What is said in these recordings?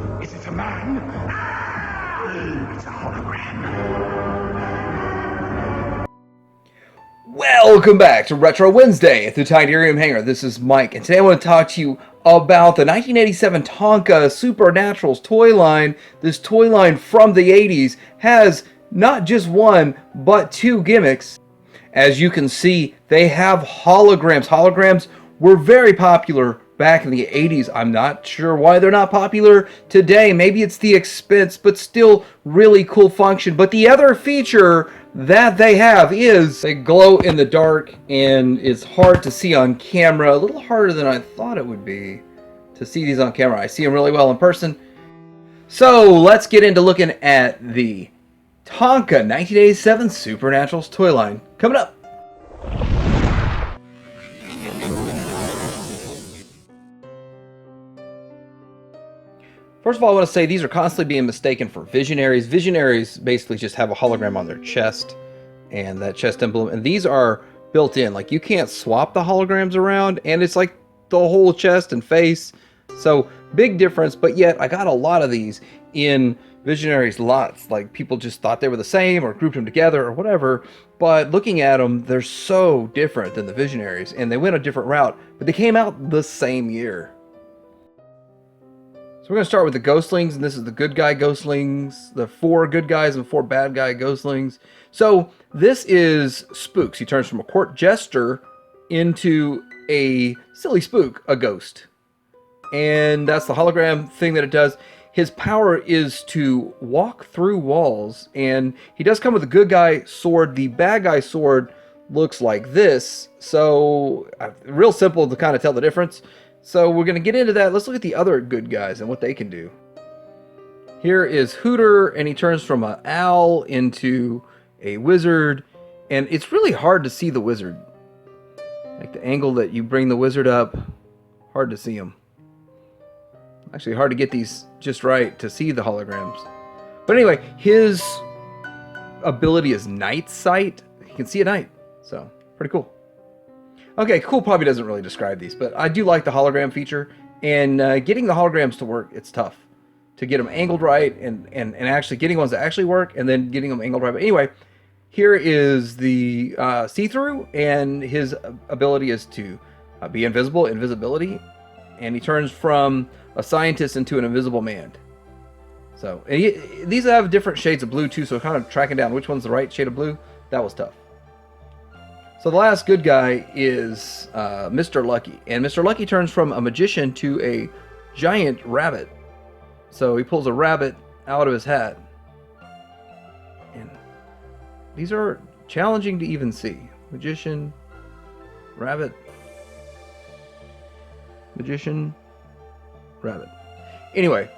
Is it a man? Ah! It's a hologram. Welcome back to Retro Wednesday at the Titanium Hangar. This is Mike, and today I want to talk to you about the 1987 Tonka Supernaturals toy line. This toy line from the 80s has not just one, but two gimmicks. As you can see, they have holograms. Holograms were very popular back in the 80s. I'm not sure why they're not popular today. Maybe it's the expense, but still really cool function. But the other feature that they have is they glow in the dark, and it's hard to see on camera. A little harder than I thought it would be to see these on camera. I see them really well in person. So let's get into looking at the Tonka 1987 Supernaturals toy line coming up. First of all, I want to say these are constantly being mistaken for Visionaries. Visionaries basically just have a hologram on their chest and that chest emblem, and these are built in. Like, you can't swap the holograms around, and it's like the whole chest and face. So big difference, but yet I got a lot of these in Visionaries lots. Like, people just thought they were the same or grouped them together or whatever, but looking at them, they're so different than the Visionaries, and they went a different route, but they came out the same year. So we're going to start with the Ghostlings, and this is the good guy Ghostlings, the 4 good guys and 4 bad guy Ghostlings. So this is Spooks. He turns from a court jester into a silly spook, a ghost. And that's the hologram thing that it does. His power is to walk through walls, and he does come with a good guy sword. The bad guy sword looks like this, so real simple to kind of tell the difference. So we're going to get into that. Let's look at the other good guys and what they can do. Here is Hooter, and he turns from an owl into a wizard. And it's really hard to see the wizard. Like, the angle that you bring the wizard up, hard to see him. Actually, hard to get these just right to see the holograms. But anyway, his ability is night sight. He can see at night. So, pretty cool. Okay, cool probably doesn't really describe these, but I do like the hologram feature, and getting the holograms to work, it's tough. To get them angled right, and actually getting ones that actually work, and then getting them angled right. But anyway, here is the see-through, and his ability is to be invisible, invisibility, and he turns from a scientist into an invisible man. So, and these have different shades of blue too, so kind of tracking down which one's the right shade of blue, that was tough. So the last good guy is Mr. Lucky. And Mr. Lucky turns from a magician to a giant rabbit. So he pulls a rabbit out of his hat. And these are challenging to even see. Magician, rabbit, magician, rabbit. Anyway.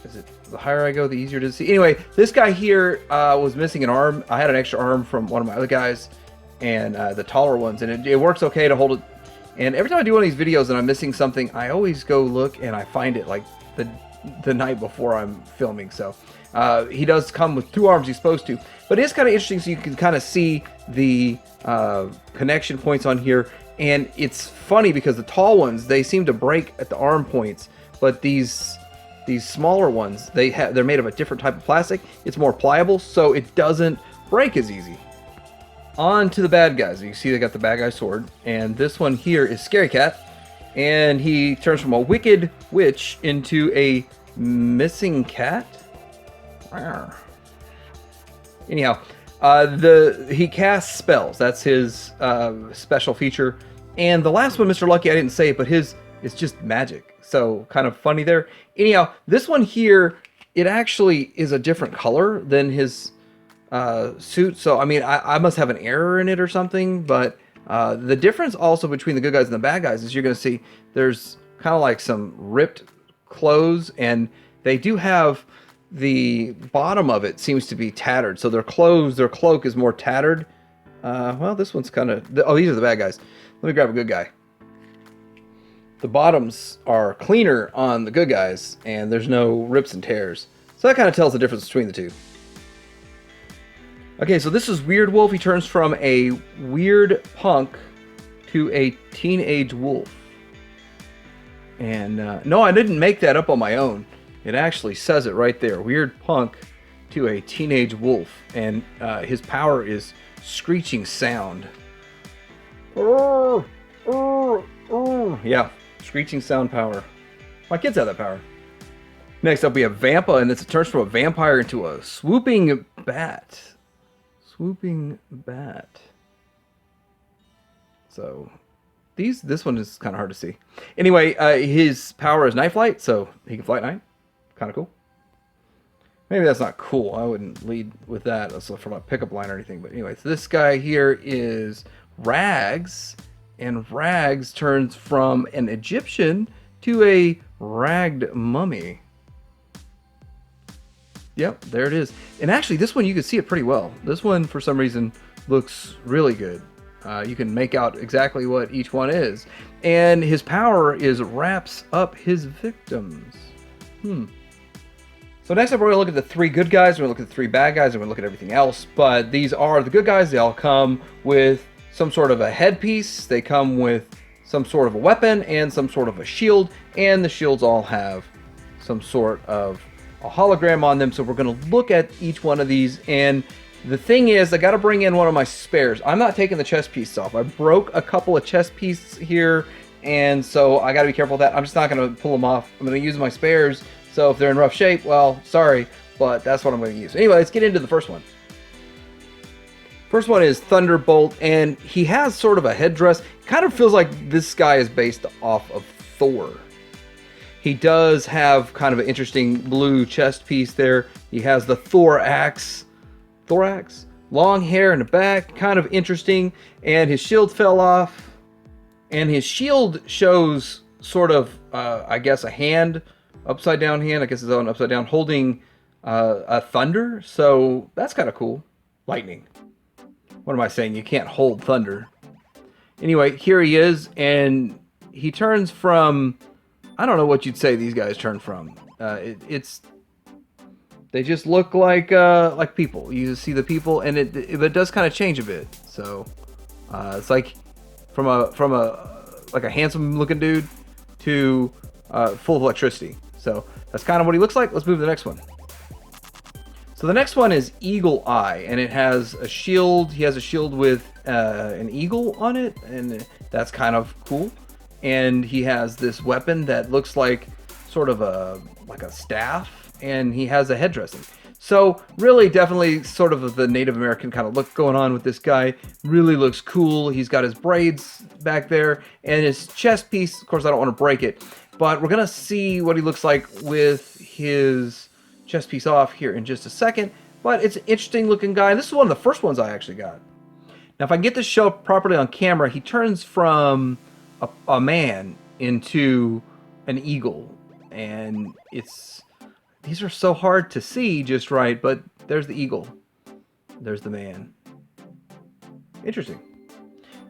Is it the higher I go, the easier to see? Anyway, this guy here was missing an arm. I had an extra arm from one of my other guys, and the taller ones, and it works okay to hold it. And every time I do one of these videos and I'm missing something, I always go look and I find it like the night before I'm filming. So he does come with 2 arms he's supposed to, but it is kind of interesting, so you can kind of see the connection points on here. And it's funny because the tall ones, they seem to break at the arm points, but these smaller ones, they're made of a different type of plastic. It's more pliable, so it doesn't break as easy. On to the bad guys. You see they got the bad guy sword, and this one here is Scary Cat, and he turns from a wicked witch into a missing cat. Anyhow, he casts spells. That's his special feature. And the last one, Mr. Lucky, I didn't say it, but his is just magic. So kind of funny there. Anyhow, this one here, it actually is a different color than his suit. So, I mean, I must have an error in it or something. But the difference also between the good guys and the bad guys is you're going to see there's kind of like some ripped clothes. And they do have the bottom of it seems to be tattered. So their cloak is more tattered. Well, this one's kind of... Oh, these are the bad guys. Let me grab a good guy. The bottoms are cleaner on the good guys, and there's no rips and tears. So that kind of tells the difference between the two. Okay, so this is Weird Wolf. He turns from a weird punk to a teenage wolf. And no, I didn't make that up on my own. It actually says it right there. Weird punk to a teenage wolf. And his power is screeching sound. Yeah, screeching sound power. My kids have that power. Next up we have Vampa, and it turns from a vampire into a swooping bat. Swooping bat. So this one is kind of hard to see. Anyway, his power is night flight, so he can fly at night. Kind of cool. Maybe that's not cool. I wouldn't lead with that from a pickup line or anything. But anyway, so this guy here is Rags, and Rags turns from an Egyptian to a ragged mummy. Yep, there it is. And actually, this one you can see it pretty well. This one, for some reason, looks really good. You can make out exactly what each one is. And his power is wraps up his victims. So next up, we're going to look at the 3 good guys, we're going to look at the 3 bad guys, and we're going to look at everything else. But these are the good guys. They all come with some sort of a headpiece. They come with some sort of a weapon and some sort of a shield. And the shields all have some sort of a hologram on them. So we're going to look at each one of these. And the thing is, I got to bring in one of my spares. I'm not taking the chest piece off. I broke a couple of chest pieces here, and so I got to be careful with that. I'm just not going to pull them off. I'm going to use my spares. So if they're in rough shape, well, sorry, but that's what I'm going to use. Anyway, let's get into the first one. First one is Thunderbolt, and he has sort of a headdress. Kind of feels like this guy is based off of Thor. He does have kind of an interesting blue chest piece there. He has the thorax, long hair in the back, kind of interesting, and his shield fell off. And his shield shows sort of, I guess, a hand, upside down hand, I guess it's on upside down, holding a thunder. So that's kind of cool. Lightning. What am I saying? You can't hold thunder. Anyway, here he is, and he turns from, I don't know what you'd say these guys turn from. They just look like people. You see the people, and it does kind of change a bit. So it's like from a handsome looking dude to full of electricity. So that's kind of what he looks like. Let's move to the next one. So the next one is Eagle Eye, and it has a shield. He has a shield with an eagle on it, and that's kind of cool. And he has this weapon that looks like sort of a staff, and he has a headdressing. So really, definitely sort of the Native American kind of look going on with this guy. Really looks cool. He's got his braids back there, and his chest piece. Of course, I don't want to break it, but we're gonna see what he looks like with his chest piece off here in just a second. But it's an interesting looking guy. This is one of the first ones I actually got. Now, if I can get this show properly on camera, he turns from a man into an eagle, and these are so hard to see just right, but there's the eagle, there's the man. Interesting.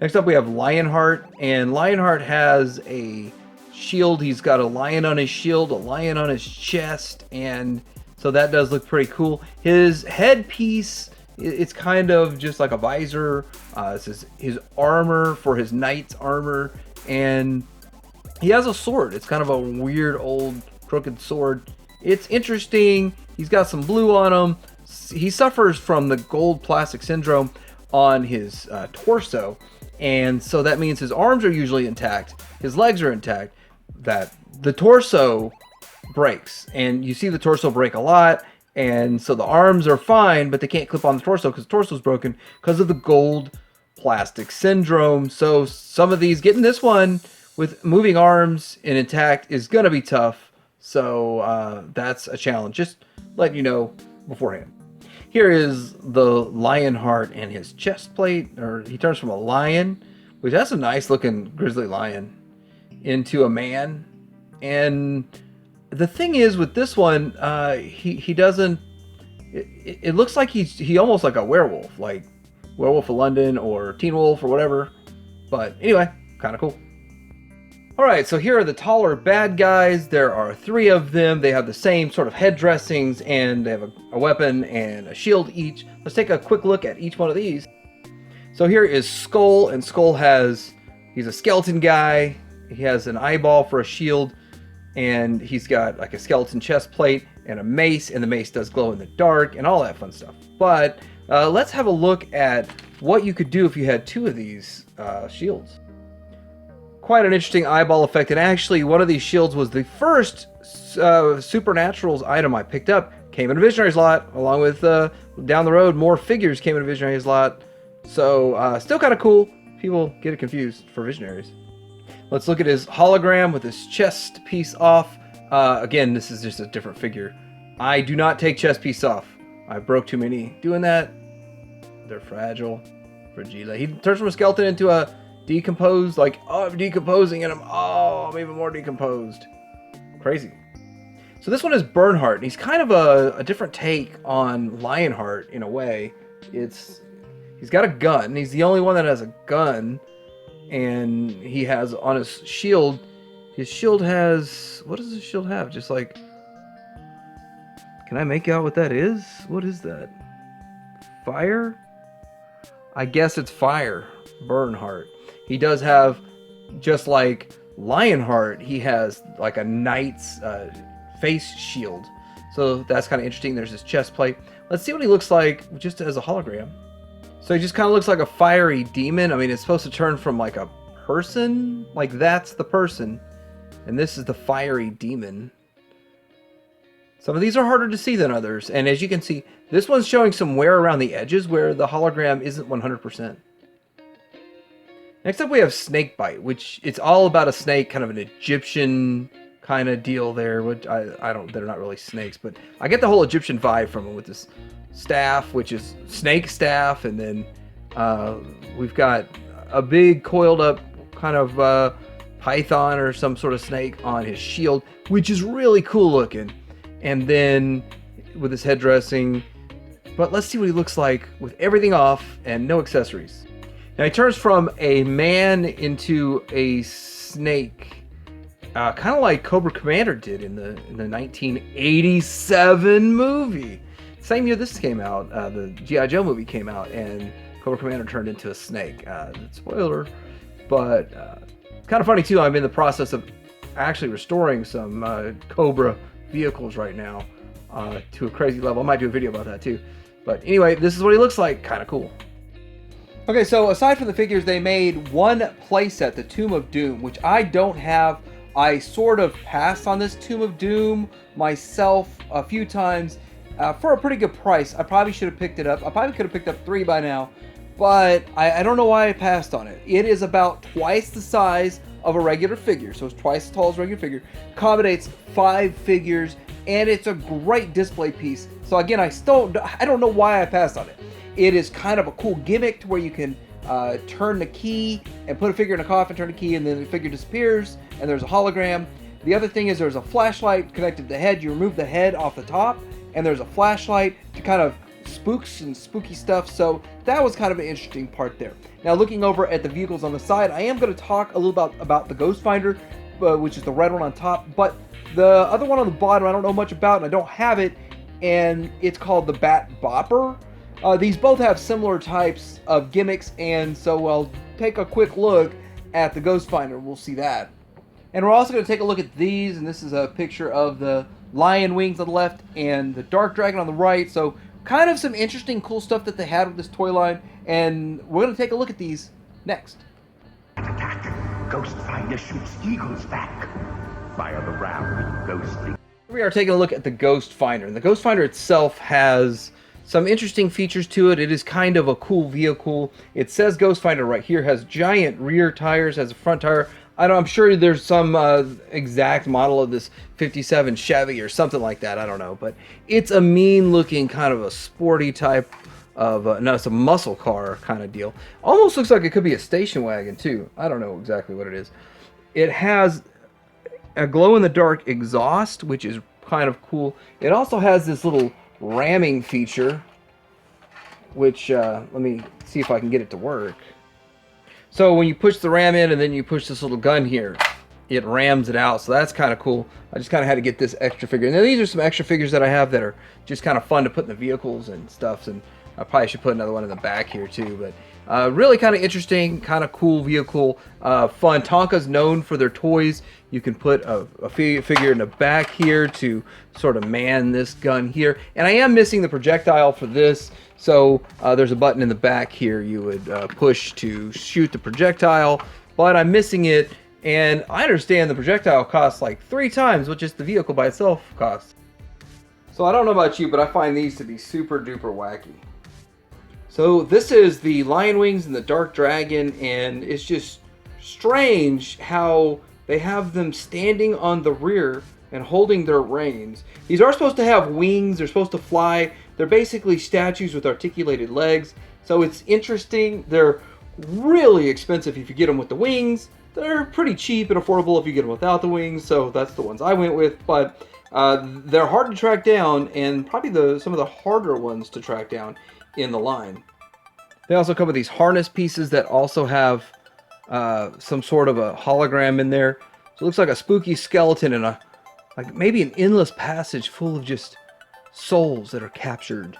Next up we have Lionheart, and Lionheart has a shield. He's got a lion on his shield, a lion on his chest, and so that does look pretty cool. His headpiece, it's kind of just like a visor. This is his armor for his knight's armor, and he has a sword. It's kind of a weird old crooked sword. It's interesting. He's got some blue on him. He suffers from the gold plastic syndrome on his torso, and so that means his arms are usually intact, his legs are intact, that the torso breaks, and you see the torso break a lot. And so the arms are fine, but they can't clip on the torso because the torso's broken because of the gold plastic syndrome. So some of these, getting this one with moving arms and intact is going to be tough. So that's a challenge. Just letting you know beforehand. Here is the Lionheart and his chest plate. Or he turns from a lion, which that's a nice looking grizzly lion, into a man. And the thing is with this one, he doesn't. It looks like he almost like a werewolf, like Werewolf of London or Teen Wolf or whatever. But anyway, kind of cool. All right, so here are the taller bad guys. There are 3 of them. They have the same sort of head dressings, and they have a weapon and a shield each. Let's take a quick look at each one of these. So here is Skull, and Skull he's a skeleton guy. He has an eyeball for a shield. and he's got like a skeleton chest plate and a mace, and the mace does glow in the dark and all that fun stuff. But let's have a look at what you could do if you had 2 of these shields. Quite an interesting eyeball effect, and actually one of these shields was the first Supernaturals item I picked up. Came in a Visionaries lot, along with down the road more figures came in a Visionaries lot. So still kind of cool. People get it confused for Visionaries. Let's look at his hologram with his chest piece off. Again, this is just a different figure. I do not take chest piece off. I broke too many doing that. They're fragile. Fragile. He turns from a skeleton into a decomposed, like, oh, I'm decomposing, and I'm even more decomposed. Crazy. So this one is Bernhardt, and he's kind of a different take on Lionheart in a way. He's got a gun. He's the only one that has a gun, and he has on his shield. His shield has, what does his shield have? Just like, can I make out what that is? What is that? Fire? I guess it's fire. Bernhardt. He does have, just like Lionheart, he has like a knight's face shield. So that's kind of interesting. There's his chest plate. Let's see what he looks like just as a hologram. So he just kind of looks like a fiery demon. I mean, it's supposed to turn from like a person. Like that's the person. And this is the fiery demon. Some of these are harder to see than others. And as you can see, this one's showing some wear around the edges where the hologram isn't 100%. Next up we have Snakebite, which it's all about a snake, kind of an Egyptian kind of deal there. Which I don't, they're not really snakes, but I get the whole Egyptian vibe from it with this staff, which is snake staff, and then we've got a big coiled up kind of python or some sort of snake on his shield, which is really cool looking. And then with his head dressing, but let's see what he looks like with everything off and no accessories. Now he turns from a man into a snake, kind of like Cobra Commander did in the 1987 movie. Same year this came out, the G.I. Joe movie came out, and Cobra Commander turned into a snake. Spoiler, but kind of funny too. I'm in the process of actually restoring some Cobra vehicles right now to a crazy level. I might do a video about that too. But anyway, this is what he looks like. Kind of cool. Okay, so aside from the figures, they made one playset, the Tomb of Doom, which I don't have. I sort of passed on this Tomb of Doom myself a few times for a pretty good price. I probably should have picked it up. I probably could have picked up 3 by now, but I don't know why I passed on it. It is about twice the size of a regular figure, so it's twice as tall as a regular figure. Accommodates 5 figures, and it's a great display piece. So again, I don't know why I passed on it. It is kind of a cool gimmick to where you can turn the key and put a figure in a coffin, turn the key, and then the figure disappears, and there's a hologram. The other thing is there's a flashlight connected to the head. You remove the head off the top, and there's a flashlight to kind of spooks and spooky stuff. So that was kind of an interesting part there. Now looking over at the vehicles on the side, I am going to talk a little about the Ghost Finder, which is the red one on top, but the other one on the bottom I don't know much about, and I don't have it, and it's called the Bat Bopper. These both have similar types of gimmicks, and so I'll take a quick look at the Ghost Finder. We'll see that. And we're also going to take a look at these, and this is a picture of the lion wings on the left and the dark dragon on the right. So kind of some interesting, cool stuff that they had with this toy line, and we're going to take a look at these next. Attack! Ghost Finder shoots eagles back. Fire the round, Ghostling. We are taking a look at the Ghost Finder, and the Ghost Finder itself has some interesting features to it. It is kind of a cool vehicle. It says Ghost Finder right here. Has giant rear tires, has a front tire. I'm sure there's some exact model of this 57 Chevy or something like that. I don't know, but it's a mean looking kind of a sporty type of no, it's a muscle car kind of deal. Almost looks like it could be a station wagon too. I don't know exactly what it is. It has a glow in the dark exhaust, which is kind of cool. It also has this little ramming feature, which let me see if I can get it to work. So when you push the ram in and then you push this little gun here, it rams it out. So that's kind of cool. I just kind of had to get this extra figure. Now these are some extra figures that I have that are just kind of fun to put in the vehicles and stuff. And I probably should put another one in the back here too. But Really kind of interesting, kind of cool vehicle, fun. Tonka's known for their toys. You can put a figure in the back here to sort of man this gun here. And I am missing the projectile for this, so there's a button in the back here you would push to shoot the projectile, but I'm missing it. And I understand the projectile costs like 3 times what just the vehicle by itself costs. So I don't know about you, but I find these to be super duper wacky. So this is the Lion Wings and the Dark Dragon, and it's just strange how they have them standing on the rear and holding their reins. These are supposed to have wings, they're supposed to fly. They're basically statues with articulated legs. So it's interesting. They're really expensive if you get them with the wings. They're pretty cheap and affordable if you get them without the wings, so that's the ones I went with. But they're hard to track down, and probably some of the harder ones to track down in the line. They also come with these harness pieces that also have some sort of a hologram in there. So it looks like a spooky skeleton and like maybe an endless passage full of just souls that are captured.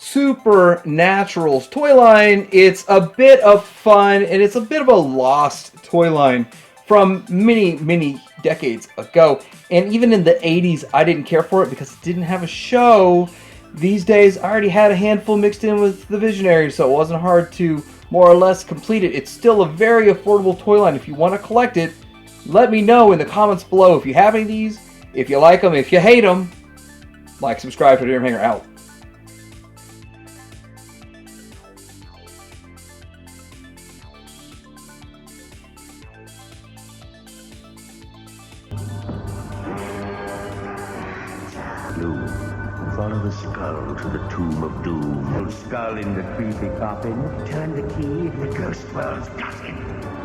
Supernatural's toy line. It's a bit of fun, and it's a bit of a lost toy line from many decades ago. And even in the 80s, I didn't care for it because it didn't have a show. These days, I already had a handful mixed in with the Visionaries, so it wasn't hard to more or less complete it. It's still a very affordable toy line. If you want to collect it, let me know in the comments below if you have any of these, if you like them, if you hate them. Like, subscribe to the Hanger out. Follow the skull to the tomb of doom. The skull in the creepy coffin. Turn the key, the ghost world's got him.